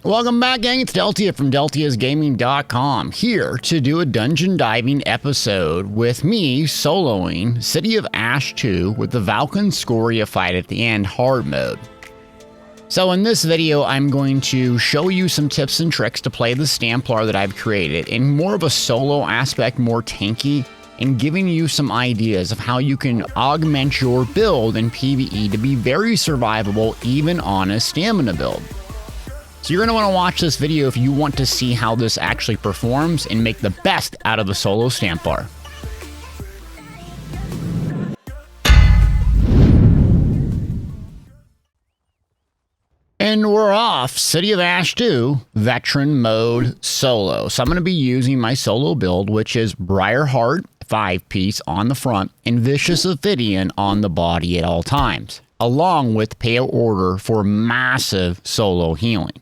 Welcome back, gang. It's Deltia from Deltiasgaming.com, here to do a dungeon diving episode with me soloing City of Ash 2 with the Valkyn Skoria fight at the end, hard mode. So in this video, I'm going to show you some tips and tricks to play the Stamplar that I've created in more of a solo aspect, more tanky, and giving you some ideas of how you can augment your build in PvE to be very survivable even on a stamina build. So you're going to want to watch this video if you want to see how this actually performs and make the best out of the solo Stamplar. And we're off. City of Ash 2, Veteran Mode Solo. So I'm going to be using my solo build, which is Briarheart 5-piece on the front and Vicious Ophidian on the body at all times, along with Pale Order for massive solo healing.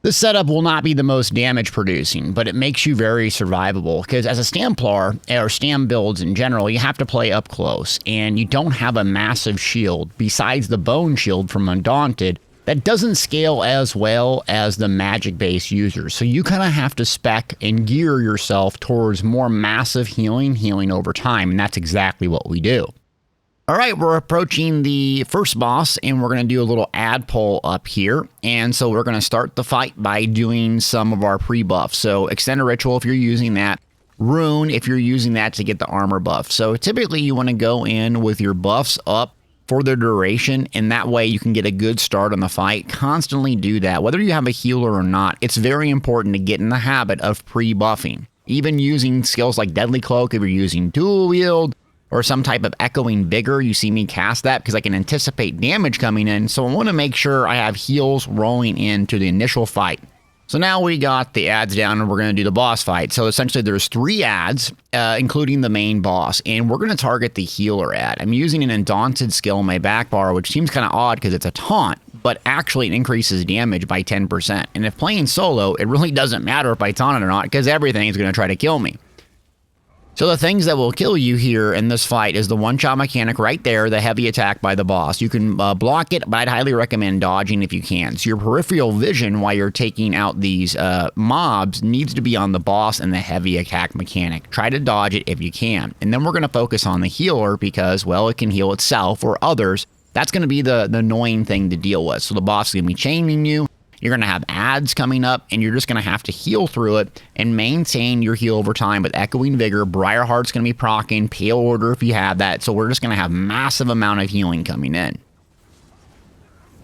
This setup will not be the most damage producing, but it makes you very survivable because as a Stamplar, or Stam builds in general, you have to play up close and you don't have a massive shield besides the bone shield from Undaunted that doesn't scale as well as the magic based users. So you kind of have to spec and gear yourself towards more massive healing over time, and that's exactly what we do. All right, we're approaching the first boss, and we're going to do a little ad pull up here. And so we're going to start the fight by doing some of our pre-buffs. So Extended Ritual if you're using that. Rune if you're using that to get the armor buff. So typically you want to go in with your buffs up for the duration, and that way you can get a good start on the fight. Constantly do that. Whether you have a healer or not, it's very important to get in the habit of pre-buffing. Even using skills like Deadly Cloak if you're using dual wield, or some type of Echoing Vigor. You see me cast that because I can anticipate damage coming in, so I want to make sure I have heals rolling into the initial fight. So now we got the ads down and we're going to do the boss fight. So essentially there's 3 ads, including the main boss, and we're going to target the healer ad. I'm using an Undaunted skill in my back bar, which seems kind of odd because it's a taunt, but actually it increases damage by 10%. And if playing solo, it really doesn't matter if I taunt it or not because everything is going to try to kill me. So the things that will kill you here in this fight is the one-shot mechanic right there, the heavy attack by the boss. You can block it, but I'd highly recommend dodging if you can. So your peripheral vision while you're taking out these mobs needs to be on the boss and the heavy attack mechanic. Try to dodge it if you can. And then we're going to focus on the healer because, well, it can heal itself or others. That's going to be the annoying thing to deal with. So the boss is going to be chaining you. You're going to have ads coming up, and you're just going to have to heal through it and maintain your heal over time with Echoing Vigor. Briarheart's going to be proccing, Pale Order if you have that, so we're just going to have massive amount of healing coming in.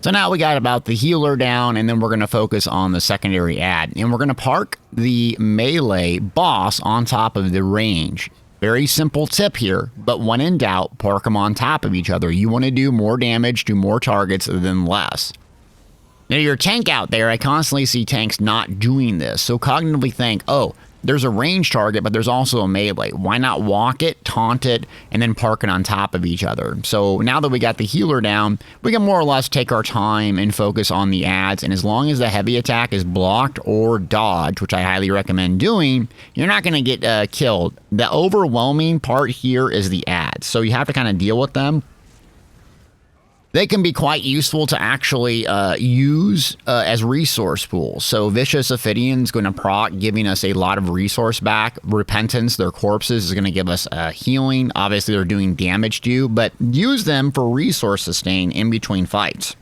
So now we got about the healer down, and then we're going to focus on the secondary ad. And we're going to park the melee boss on top of the range. Very simple tip here, but when in doubt, park them on top of each other. You want to do more damage to more targets than less. Now, your tank out there, I constantly see tanks not doing this. So cognitively think, oh, there's a range target, but there's also a melee. Why not walk it, taunt it, and then park it on top of each other? So now that we got the healer down, we can more or less take our time and focus on the ads. And as long as the heavy attack is blocked or dodged, which I highly recommend doing, you're not going to get killed. The overwhelming part here is the ads. So you have to kind of deal with them. They can be quite useful to actually use as resource pools. So Vicious Ophidian is going to proc, giving us a lot of resource back. Repentance, their corpses, is going to give us healing. Obviously, they're doing damage to you, but use them for resource sustain in between fights.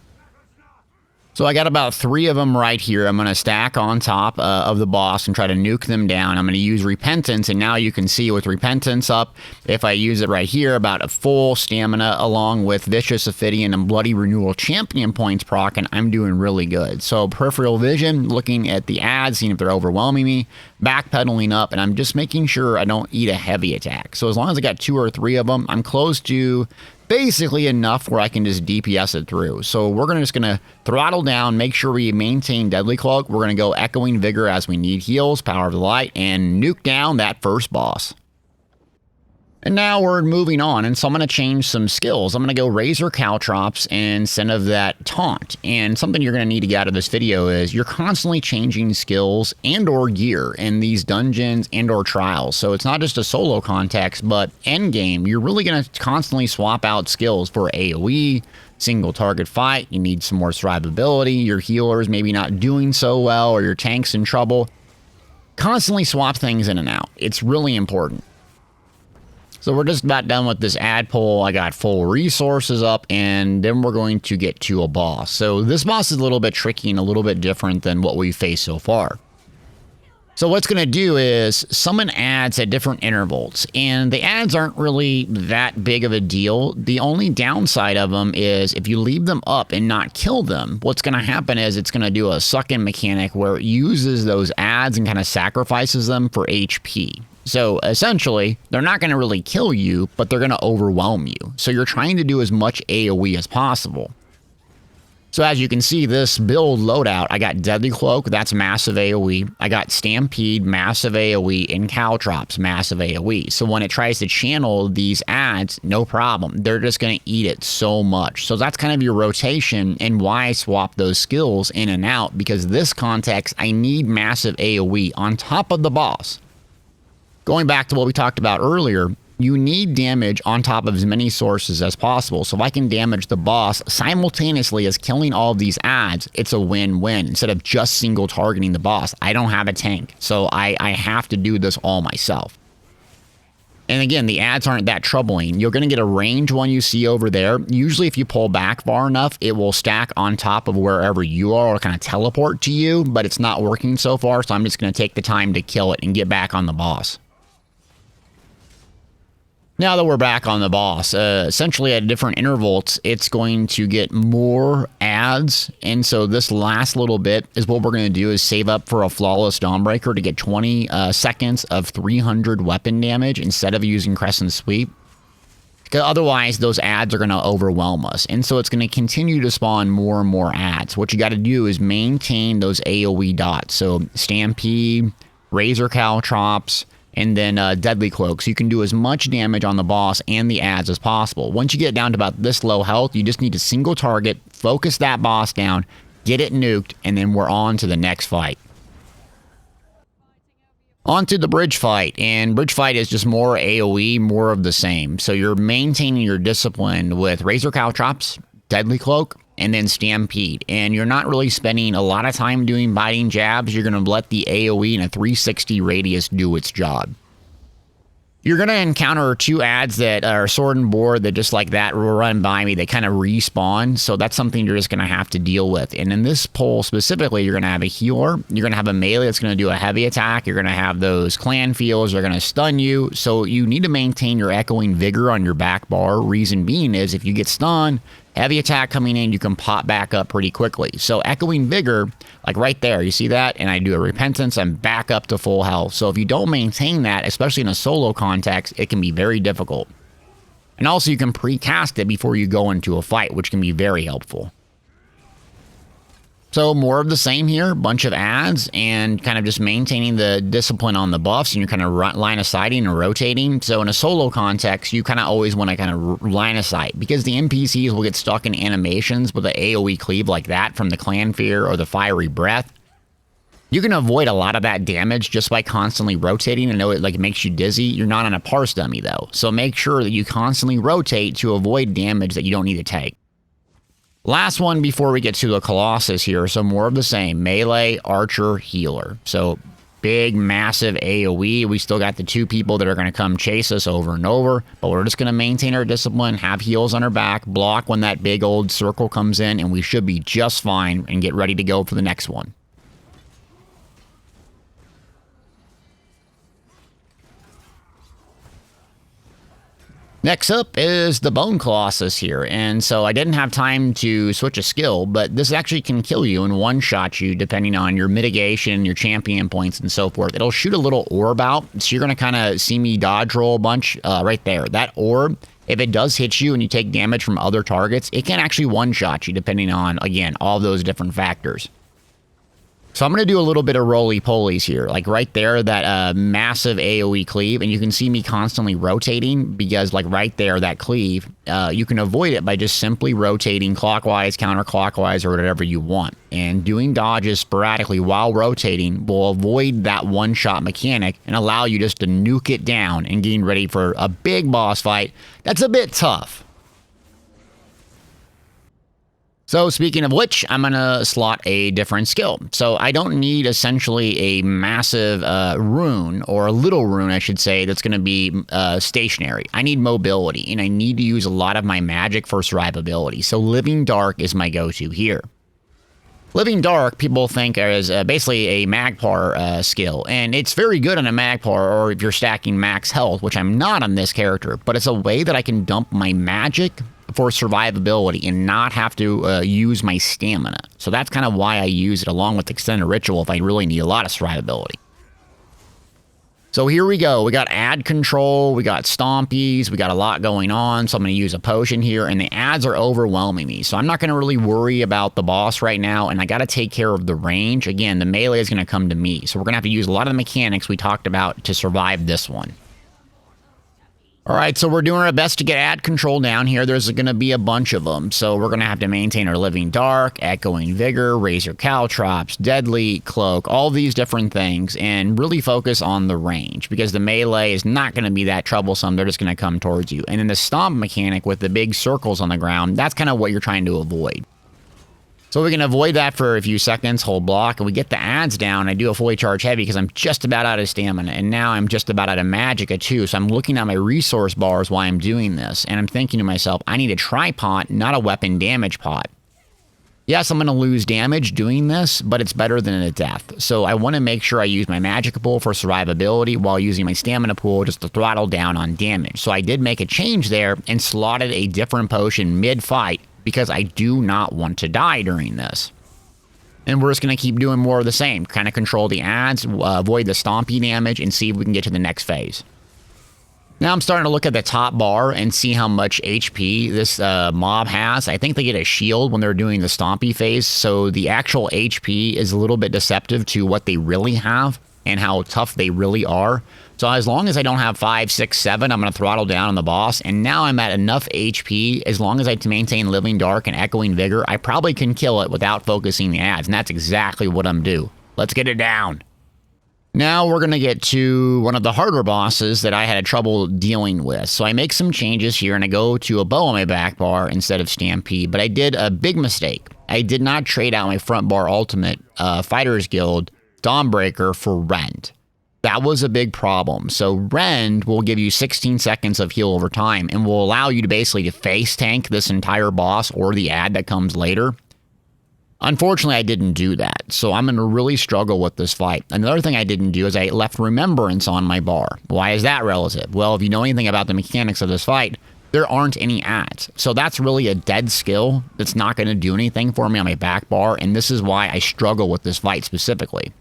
So I got about 3 of them right here. I'm going to stack on top of the boss and try to nuke them down. I'm going to use Repentance, and now you can see with Repentance up, if I use it right here, about a full stamina along with Vicious Ophidian and Bloody Renewal champion points proc, and I'm doing really good. So peripheral vision, looking at the ads, seeing if they're overwhelming me, backpedaling up, and I'm just making sure I don't eat a heavy attack. So as long as I got 2 or 3 of them, I'm close to basically enough where I can just DPS it through. So we're just going to throttle down, make sure we maintain Deadly Cloak. We're going to go Echoing Vigor as we need heals, Power of the Light, and nuke down that first boss. And now we're moving on, and so I'm going to change some skills. I'm going to go Razor Caltrops instead of that Taunt. And something you're going to need to get out of this video is you're constantly changing skills and or gear in these dungeons and or trials. So it's not just a solo context, but endgame, you're really going to constantly swap out skills for AoE, single target fight. You need some more survivability. Your healer's maybe not doing so well, or your tank's in trouble. Constantly swap things in and out. It's really important. So we're just about done with this ad pull. I got full resources up, and then we're going to get to a boss. So this boss is a little bit tricky and a little bit different than what we've faced so far. So what's going to do is summon ads at different intervals, and the ads aren't really that big of a deal. The only downside of them is if you leave them up and not kill them, what's going to happen is it's going to do a suck-in mechanic where it uses those ads and kind of sacrifices them for HP. So essentially, they're not going to really kill you, but they're going to overwhelm you. So you're trying to do as much AoE as possible. So as you can see, this build loadout, I got Deadly Cloak, that's massive AoE. I got Stampede, massive AoE, and Caltrops, massive AoE. So when it tries to channel these ads, no problem. They're just going to eat it so much. So that's kind of your rotation and why I swap those skills in and out, because this context, I need massive AoE on top of the boss. Going back to what we talked about earlier, you need damage on top of as many sources as possible. So if I can damage the boss simultaneously as killing all of these ads, it's a win-win. Instead of just single targeting the boss, I don't have a tank. So I have to do this all myself. And again, the ads aren't that troubling. You're going to get a range one you see over there. Usually if you pull back far enough, it will stack on top of wherever you are or kind of teleport to you, but it's not working so far. So I'm just going to take the time to kill it and get back on the boss. Now that we're back on the boss, essentially at different intervals, it's going to get more ads. And so this last little bit is what we're going to do is save up for a Flawless Dawnbreaker to get 20 seconds of 300 weapon damage instead of using Crescent Sweep. Because otherwise, those ads are going to overwhelm us. And so it's going to continue to spawn more and more ads. What you got to do is maintain those AoE dots. So Stampede, Razor Caltrops, and then Deadly Cloak, so you can do as much damage on the boss and the ads as possible. Once you get down to about this low health, you just need to single target, focus that boss down, get it nuked, and then we're on to the next fight. On to the bridge fight, and bridge fight is just more AoE, more of the same. So you're maintaining your discipline with Razor Caltrops, Deadly Cloak, and then Stampede. And you're not really spending a lot of time doing biting jabs. You're going to let the AoE in a 360 radius do its job. You're going to encounter two ads that are sword and board that just like that will run by me. They kind of respawn. So that's something you're just going to have to deal with. And in this pull specifically, you're going to have a healer. You're going to have a melee that's going to do a heavy attack. You're going to have those clan fields. They're going to stun you. So you need to maintain your echoing vigor on your back bar. Reason being is if you get stunned, heavy attack coming in, you can pop back up pretty quickly. So echoing vigor, like right there, you see that? And I do a repentance, I'm back up to full health. So if you don't maintain that, especially in a solo context, it can be very difficult. And also you can pre-cast it before you go into a fight, which can be very helpful. So more of the same here, bunch of ads and kind of just maintaining the discipline on the buffs, and you're kind of line of sighting and rotating. So in a solo context, you kind of always want to kind of line of sight because the NPCs will get stuck in animations with the AoE cleave like that from the Clan Fear or the Fiery Breath. You can avoid a lot of that damage just by constantly rotating. I know it like makes you dizzy. You're not on a parse dummy though. So make sure that you constantly rotate to avoid damage that you don't need to take. Last one before we get to the Colossus here, so more of the same. Melee, Archer, Healer. So big, massive AoE. We still got the two people that are going to come chase us over and over, but we're just going to maintain our discipline, have heals on our back, block when that big old circle comes in, and we should be just fine and get ready to go for the next one. Next up is the Bone Colossus here, and so I didn't have time to switch a skill, but this actually can kill you and one-shot you depending on your mitigation, your champion points, and so forth. It'll shoot a little orb out, so you're going to kind of see me dodge roll a bunch right there. That orb, if it does hit you and you take damage from other targets, it can actually one-shot you depending on, again, all those different factors. So I'm going to do a little bit of roly-polies here. Like right there, that massive AoE cleave. And you can see me constantly rotating because like right there, that cleave, you can avoid it by just simply rotating clockwise, counterclockwise, or whatever you want. And doing dodges sporadically while rotating will avoid that one-shot mechanic and allow you just to nuke it down and getting ready for a big boss fight that's a bit tough. So speaking of which, I'm going to slot a different skill. So I don't need essentially a massive rune, or a little rune, I should say, that's going to be stationary. I need mobility, and I need to use a lot of my magic for survivability. So Living Dark is my go-to here. Living Dark, people think is basically a Magpar skill, and it's very good on a Magpar, or if you're stacking max health, which I'm not on this character, but it's a way that I can dump my magic for survivability and not have to use my stamina. So that's kind of why I use it along with Extended Ritual if I really need a lot of survivability. So here we go. We got ad control, we got stompies, we got a lot going on. So I'm going to use a potion here, and the ads are overwhelming me. So I'm not going to really worry about the boss right now, and I got to take care of the range. Again, the melee is going to come to me. So we're going to have to use a lot of the mechanics we talked about to survive this one. All right, so we're doing our best to get ad control down here. There's going to be a bunch of them. So we're going to have to maintain our Living Dark, Echoing Vigor, Razor Caltrops, Deadly, Cloak, all these different things, and really focus on the range because the melee is not going to be that troublesome. They're just going to come towards you. And then the stomp mechanic with the big circles on the ground, that's kind of what you're trying to avoid. So we can avoid that for a few seconds, hold block, and we get the ads down. I do a fully charge heavy because I'm just about out of stamina, and now I'm just about out of magicka too. So I'm looking at my resource bars while I'm doing this, and I'm thinking to myself, I need a tripod, not a weapon damage pot. Yes, I'm going to lose damage doing this, but it's better than a death. So I want to make sure I use my magicka pool for survivability while using my stamina pool just to throttle down on damage. So I did make a change there and slotted a different potion mid-fight, because I do not want to die during this. And we're just going to keep doing more of the same. Kind of control the ads, avoid the stompy damage, and see if we can get to the next phase. Now I'm starting to look at the top bar and see how much HP this mob has. I think they get a shield when they're doing the stompy phase, so the actual HP is a little bit deceptive to what they really have and how tough they really are. So as long as I don't have 5, 6, 7, I'm going to throttle down on the boss. And now I'm at enough HP. As long as I maintain Living Dark and Echoing Vigor, I probably can kill it without focusing the ads. And that's exactly what I'm due. Let's get it down. Now we're going to get to one of the harder bosses that I had trouble dealing with. So I make some changes here and I go to a bow on my back bar instead of Stampede. But I did a big mistake. I did not trade out my front bar ultimate Fighters Guild Dawnbreaker for Rend. That was a big problem. So Rend will give you 16 seconds of heal over time and will allow you to basically face tank this entire boss or the ad that comes later. Unfortunately, I didn't do that, so I'm going to really struggle with this fight. Another thing I didn't do is I left Remembrance on my bar. Why is that relative? Well, if you know anything about the mechanics of this fight, there aren't any ads. So that's really a dead skill that's not going to do anything for me on my back bar, and this is why I struggle with this fight specifically.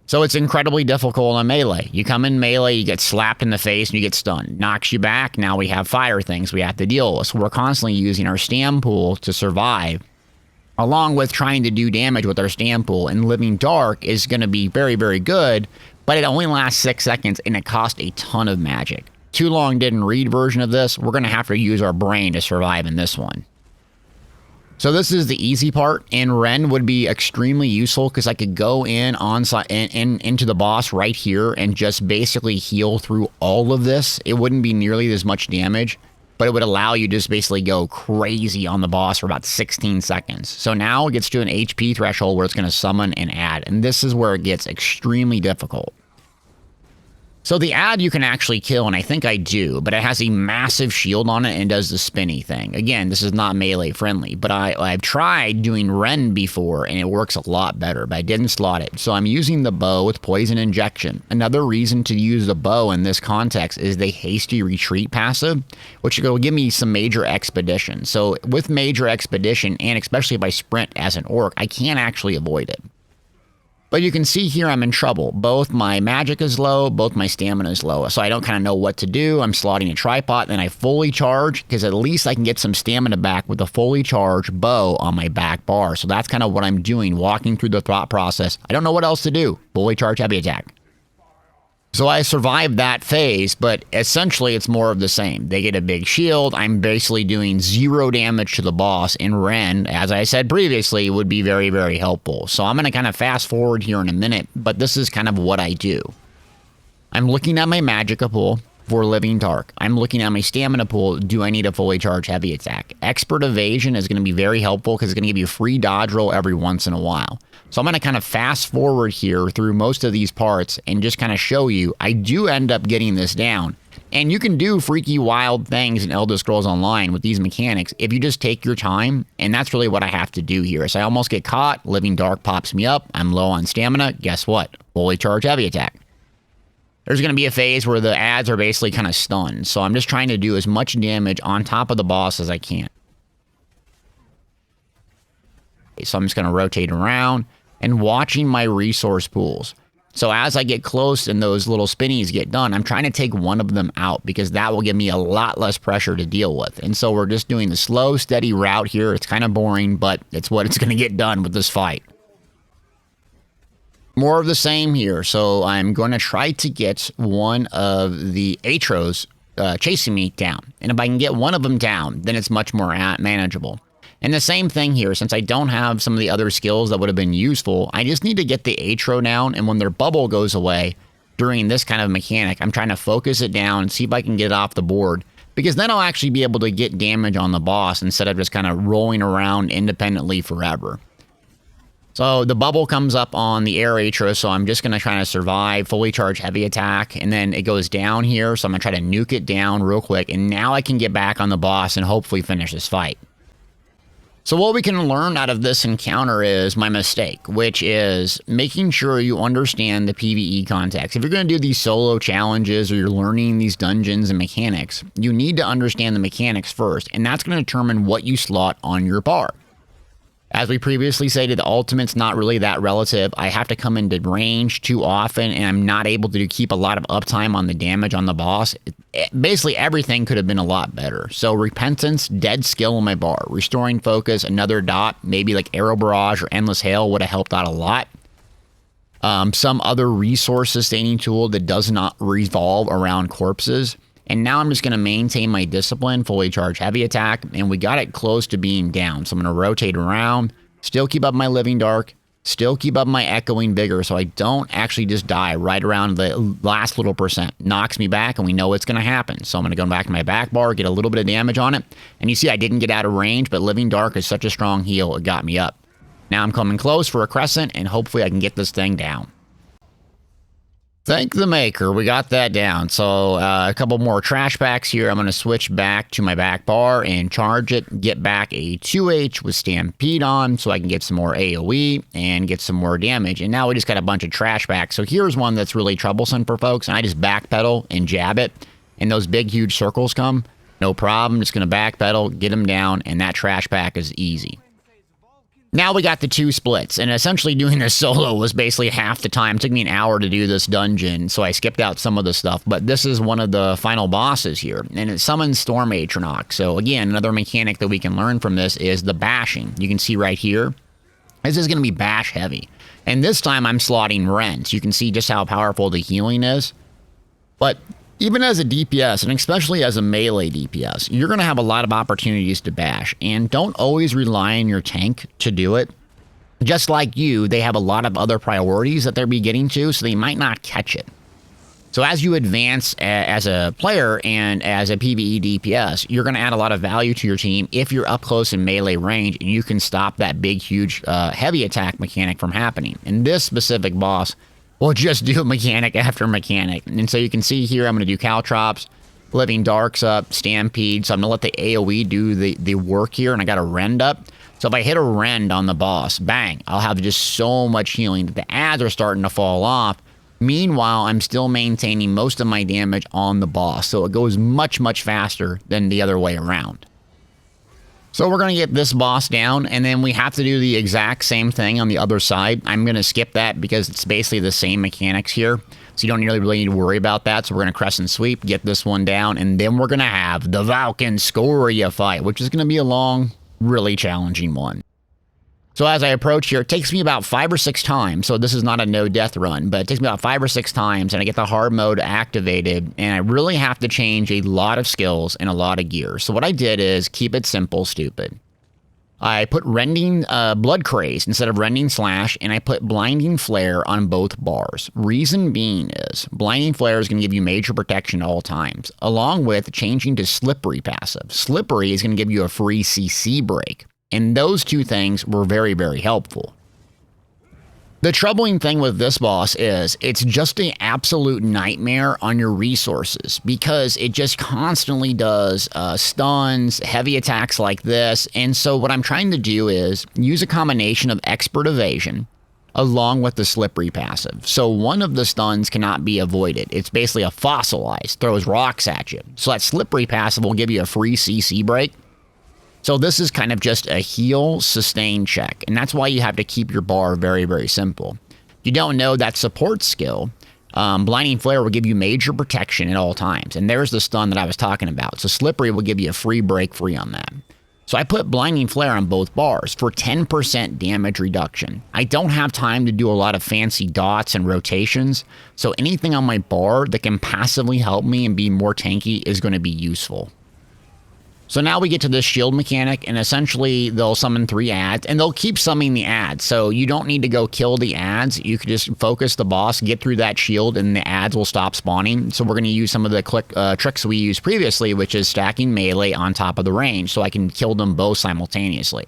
So it's incredibly difficult on melee. You come in melee, you get slapped in the face, and you get stunned. Knocks you back, now we have fire things we have to deal with. So we're constantly using our stam pool to survive, along with trying to do damage with our stam pool. And Living Dark is going to be very, very good, but it only lasts 6 seconds, and it costs a ton of magic. Too Long Didn't Read version of this, we're going to have to use our brain to survive in this one. So this is the easy part, and Rend would be extremely useful because I could go in into the boss right here and just basically heal through all of this. It wouldn't be nearly as much damage, but it would allow you to just basically go crazy on the boss for about 16 seconds. So now it gets to an HP threshold where it's going to summon and add, and this is where it gets extremely difficult. So the ad you can actually kill, and I think I do, but it has a massive shield on it and does the spinny thing. Again, this is not melee friendly, but I've tried doing Rend before, and it works a lot better, but I didn't slot it. So I'm using the bow with Poison Injection. Another reason to use the bow in this context is the Hasty Retreat passive, which will give me some Major Expedition. So with Major Expedition, and especially if I sprint as an orc, I can't actually avoid it. But you can see here I'm in trouble. Both my magic is low, both my stamina is low. So I don't kind of know what to do. I'm slotting a tripod, then I fully charge because at least I can get some stamina back with a fully charged bow on my back bar. So that's kind of what I'm doing, walking through the thought process. I don't know what else to do. Fully charge heavy attack. So I survived that phase, but essentially it's more of the same. They get a big shield. I'm basically doing 0 damage to the boss, and Ren, as I said previously, would be very, very helpful. So I'm going to kind of fast forward here in a minute, but this is kind of what I do. I'm looking at my Magicka pool for Living Dark. I'm looking at my stamina pool. Do I need a fully charged heavy attack? Expert Evasion is going to be very helpful because it's going to give you a free dodge roll every once in a while. So I'm going to kind of fast forward here through most of these parts and just kind of show you I do end up getting this down. And you can do freaky wild things in Elder Scrolls Online with these mechanics if you just take your time, and that's really what I have to do here. So I almost get caught, Living Dark pops me up, I'm low on stamina, guess what? Fully charged heavy attack. There's going to be a phase where the ads are basically kind of stunned, so I'm just trying to do as much damage on top of the boss as I can. So I'm just going to rotate around and watching my resource pools. So as I get close and those little spinnies get done, I'm trying to take one of them out because that will give me a lot less pressure to deal with. And so we're just doing the slow, steady route here. It's kind of boring, but it's what it's going to get done with this fight. More of the same here. So I'm going to try to get one of the Atros chasing me down. And if I can get one of them down, then it's much more manageable. And the same thing here, since I don't have some of the other skills that would have been useful, I just need to get the Atro down, and when their bubble goes away during this kind of mechanic, I'm trying to focus it down and see if I can get it off the board, because then I'll actually be able to get damage on the boss instead of just kind of rolling around independently forever. So the bubble comes up on the air Atro, so I'm just going to try to survive, fully charge heavy attack, and then it goes down here, so I'm going to try to nuke it down real quick, and now I can get back on the boss and hopefully finish this fight. So what we can learn out of this encounter is my mistake, which is making sure you understand the PvE context. If you're going to do these solo challenges or you're learning these dungeons and mechanics, you need to understand the mechanics first, and that's going to determine what you slot on your bar. As we previously stated, the ultimate's not really that relative. I have to come into range too often, and I'm not able to keep a lot of uptime on the damage on the boss. Basically, everything could have been a lot better. So, Repentance, dead skill on my bar. Restoring Focus, another dot, maybe like Arrow Barrage or Endless Hail would have helped out a lot. Some other resource sustaining tool that does not revolve around corpses. And now I'm just going to maintain my discipline, fully charge heavy attack, and we got it close to being down. So I'm going to rotate around, still keep up my Living Dark, still keep up my Echoing Vigor so I don't actually just die right around the last little percent. Knocks me back, and we know it's going to happen. So I'm going to go back to my back bar, get a little bit of damage on it. And you see I didn't get out of range, but Living Dark is such a strong heal, it got me up. Now I'm coming close for a Crescent, and hopefully I can get this thing down. Thank the maker, we got that down. So a couple more trash packs here. I'm going to switch back to my back bar and charge it, get back a 2H with Stampede on so I can get some more AoE and get some more damage. And now we just got a bunch of trash packs. So here's one that's really troublesome for folks, and I just backpedal and jab it, and those big huge circles come. No problem, just going to backpedal, get them down, and that trash pack is easy. Now we got the 2 splits, and essentially doing this solo was basically half the time. It took me an hour to do this dungeon, so I skipped out some of the stuff, but this is one of the final bosses here, and it summons Storm Atronach. So again, another mechanic that we can learn from this is the bashing. You can see right here, this is going to be bash heavy, and this time I'm slotting Ren, so you can see just how powerful the healing is. But even as a DPS, and especially as a melee DPS, you're going to have a lot of opportunities to bash, and don't always rely on your tank to do it. Just like you, they have a lot of other priorities that they'll be getting to, so they might not catch it. So as you advance as a player and as a PvE DPS, you're going to add a lot of value to your team if you're up close in melee range, and you can stop that big, huge, heavy attack mechanic from happening. And this specific boss will just do mechanic after mechanic. And so you can see here, I'm going to do Caltrops, Living Darks up, Stampede. So I'm going to let the AoE do the work here, and I got a Rend up. So if I hit a Rend on the boss, bang, I'll have just so much healing that the ads are starting to fall off. Meanwhile, I'm still maintaining most of my damage on the boss. So it goes much, much faster than the other way around. So we're going to get this boss down, and then we have to do the exact same thing on the other side. I'm going to skip that because it's basically the same mechanics here. So you don't really need to worry about that. So we're going to crescent sweep, get this one down, and then we're going to have the Valkyn Skoria fight, which is going to be a long, really challenging one. So as I approach here, it takes me about 5 or 6 times. So this is not a no-death run, but it takes me about 5 or 6 times, and I get the hard mode activated, and I really have to change a lot of skills and a lot of gear. So what I did is keep it simple, stupid. I put Rending Blood Craze instead of Rending Slash, and I put Blinding Flare on both bars. Reason being is, Blinding Flare is going to give you major protection at all times, along with changing to Slippery passive. Slippery is going to give you a free CC break. And those two things were very, very helpful. The troubling thing with this boss is it's just an absolute nightmare on your resources because it just constantly does stuns, heavy attacks like this. And so what I'm trying to do is use a combination of Expert Evasion along with the Slippery passive. So one of the stuns cannot be avoided. It's basically a Fossilize, throws rocks at you. So that Slippery passive will give you a free CC break. So this is kind of just a heal, sustain check, and that's why you have to keep your bar very, very simple. If you don't know that support skill, Blinding Flare will give you major protection at all times, and there's the stun that I was talking about. So Slippery will give you a free break free on that. So I put Blinding Flare on both bars for 10% damage reduction. I don't have time to do a lot of fancy dots and rotations, so anything on my bar that can passively help me and be more tanky is going to be useful. So now we get to this shield mechanic, and essentially they'll summon 3 ads, and they'll keep summoning the ads. So you don't need to go kill the ads. You can just focus the boss, get through that shield, and the ads will stop spawning. So we're going to use some of the tricks we used previously, which is stacking melee on top of the range, so I can kill them both simultaneously.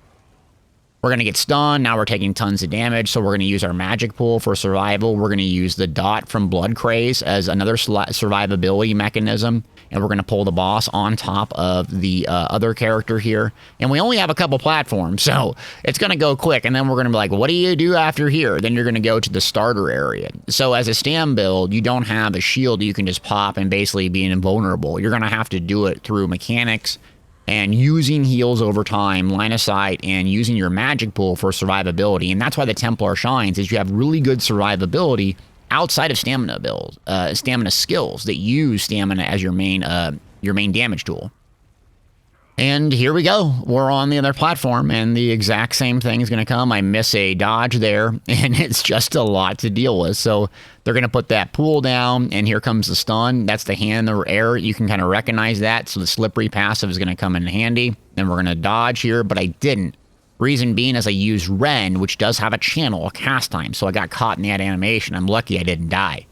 We're going to get stunned. Now we're taking tons of damage, so we're going to use our magic pool for survival. We're going to use the dot from Blood Craze as another survivability mechanism. And we're going to pull the boss on top of the other character here. And we only have a couple platforms, so it's going to go quick. And then we're going to be like, what do you do after here? Then you're going to go to the starter area. So as a stam build, you don't have a shield you can just pop and basically be invulnerable. You're going to have to do it through mechanics and using heals over time, line of sight, and using your magic pool for survivability. And that's why the Templar shines, is you have really good survivability outside of stamina builds, stamina skills that use stamina as your main damage tool. And here we go. We're on the other platform, and the exact same thing is going to come. I miss a dodge there, and it's just a lot to deal with. So they're going to put that pool down, and here comes the stun. That's the hand in the air. You can kind of recognize that. So the Slippery passive is going to come in handy. Then we're going to dodge here, but I didn't. Reason being is I used Ren, which does have a channel, a cast time, so I got caught in that animation. I'm lucky I didn't die.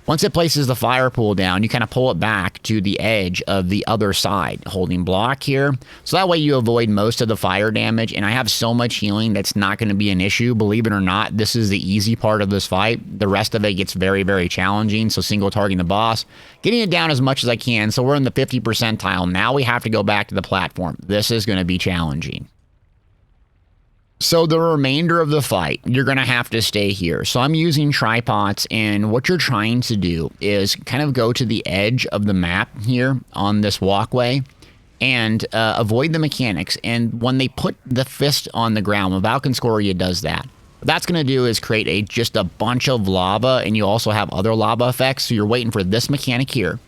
Once it places the fire pool down, you kind of pull it back to the edge of the other side, holding block here. So that way you avoid most of the fire damage, and I have so much healing that's not going to be an issue. Believe it or not, this is the easy part of this fight. The rest of it gets very, very challenging, so single targeting the boss. Getting it down as much as I can, so we're in the 50 percentile. Now we have to go back to the platform. This is going to be challenging. So the remainder of the fight, you're going to have to stay here. So I'm using tripods, and what you're trying to do is kind of go to the edge of the map here on this walkway and avoid the mechanics. And when they put the fist on the ground, Valkyn Skoria does that. What that's going to do is create just a bunch of lava, and you also have other lava effects. So you're waiting for this mechanic here,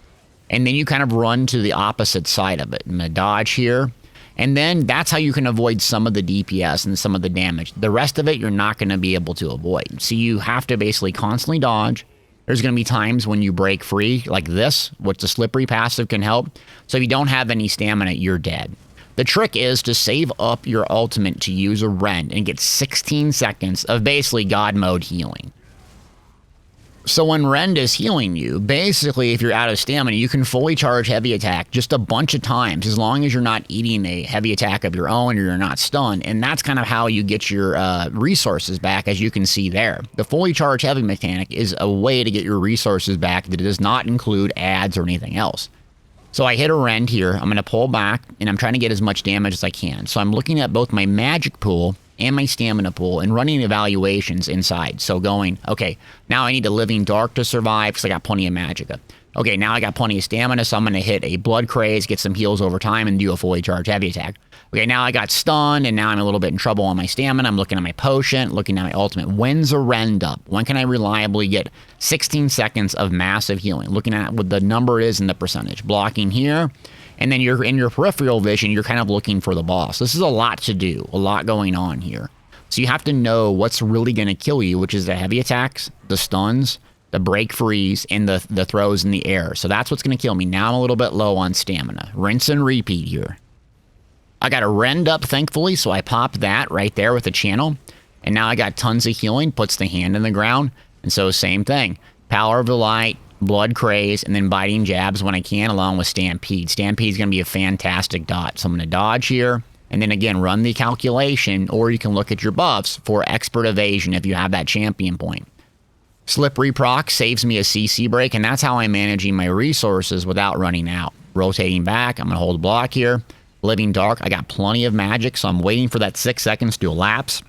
and then you kind of run to the opposite side of it. I'm going to dodge here. And then that's how you can avoid some of the DPS and some of the damage. The rest of it, you're not going to be able to avoid. So you have to basically constantly dodge. There's going to be times when you break free, like this, which the Slippery passive can help. So if you don't have any stamina, you're dead. The trick is to save up your ultimate to use a Rend and get 16 seconds of basically God mode healing. So when Rend is healing you, basically if you're out of stamina, you can fully charge heavy attack just a bunch of times as long as you're not eating a heavy attack of your own or you're not stunned. And that's kind of how you get your resources back, as you can see there. The fully charged heavy mechanic is a way to get your resources back that does not include ads or anything else. So I hit a Rend here. I'm going to pull back, and I'm trying to get as much damage as I can. So I'm looking at both my magic pool and my stamina pool and running evaluations inside. So going, okay, now I need a Living Dark to survive because I got plenty of magicka. Okay, now I got plenty of stamina, so I'm going to hit a Blood Craze, get some heals over time, and do a fully charged heavy attack. Okay, now I got stunned, and now I'm a little bit in trouble on my stamina. I'm looking at my potion, looking at my ultimate. When's a rend up? When can I reliably get 16 seconds of massive healing? Looking at what the number is and the percentage. Blocking here, and then you're in your peripheral vision, you're kind of looking for the boss. This is a lot to do, a lot going on here. So you have to know what's really going to kill you, which is the heavy attacks, the stuns, the break freeze, and the throws in the air. So that's what's going to kill me. Now I'm a little bit low on stamina. Rinse and repeat here. I got a rend up, thankfully, so I popped that right there with the channel. And now I got tons of healing, puts the hand in the ground. And so same thing. Power of the Light, Blood Craze, and then biting jabs when I can, along with Stampede. Stampede's going to be a fantastic dot. So I'm going to dodge here. And then again, run the calculation, or you can look at your buffs for expert evasion if you have that champion point. Slippery proc saves me a CC break, and that's how I'm managing my resources without running out. Rotating back, I'm going to hold block here. Living Dark, I got plenty of magic, so I'm waiting for that 6 seconds to elapse.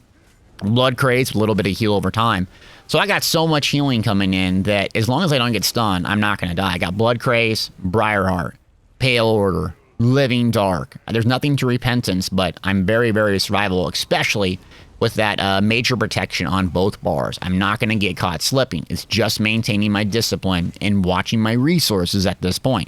Blood Craze, a little bit of heal over time. So I got so much healing coming in that as long as I don't get stunned, I'm not going to die. I got Blood Craze, Briarheart, Pale Order, Living Dark. There's nothing to Repentance, but I'm very, very survivable, especially with that major protection on both bars. I'm not going to get caught slipping. It's just maintaining my discipline and watching my resources at this point.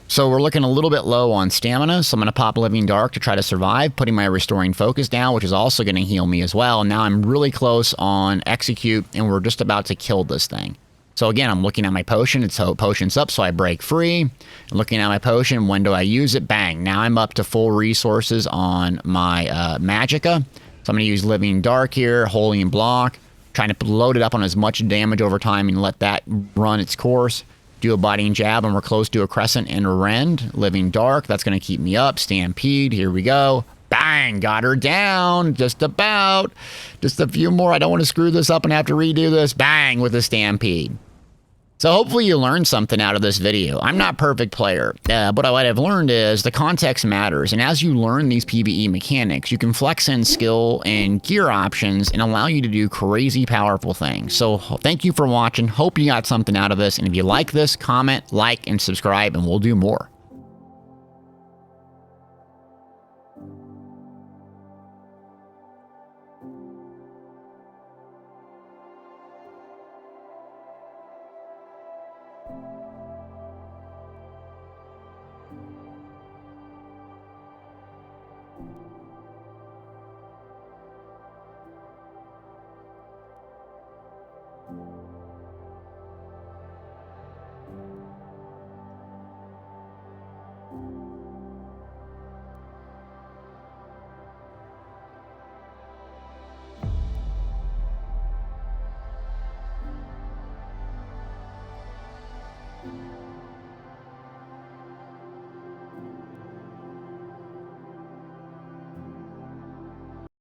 So we're looking a little bit low on stamina, so I'm going to pop Living Dark to try to survive, putting my Restoring Focus down, which is also going to heal me as well. Now I'm really close on Execute, and we're just about to kill this thing. So again, I'm looking at my potion. It's potion's up, so I break free. Looking at my potion, when do I use it? Bang. Now I'm up to full resources on my Magicka. So I'm going to use Living Dark here, holding block, trying to load it up on as much damage over time and let that run its course. Do a biting jab, and we're close to a crescent and a rend. Living Dark, that's going to keep me up. Stampede, here we go. Bang, got her down, just about. Just a few more. I don't want to screw this up and have to redo this. Bang, with a Stampede. So hopefully you learned something out of this video. I'm not a perfect player, but what I've learned is the context matters. And as you learn these PvE mechanics, you can flex in skill and gear options and allow you to do crazy powerful things. So thank you for watching. Hope you got something out of this. And if you like this, comment, like, and subscribe, and we'll do more.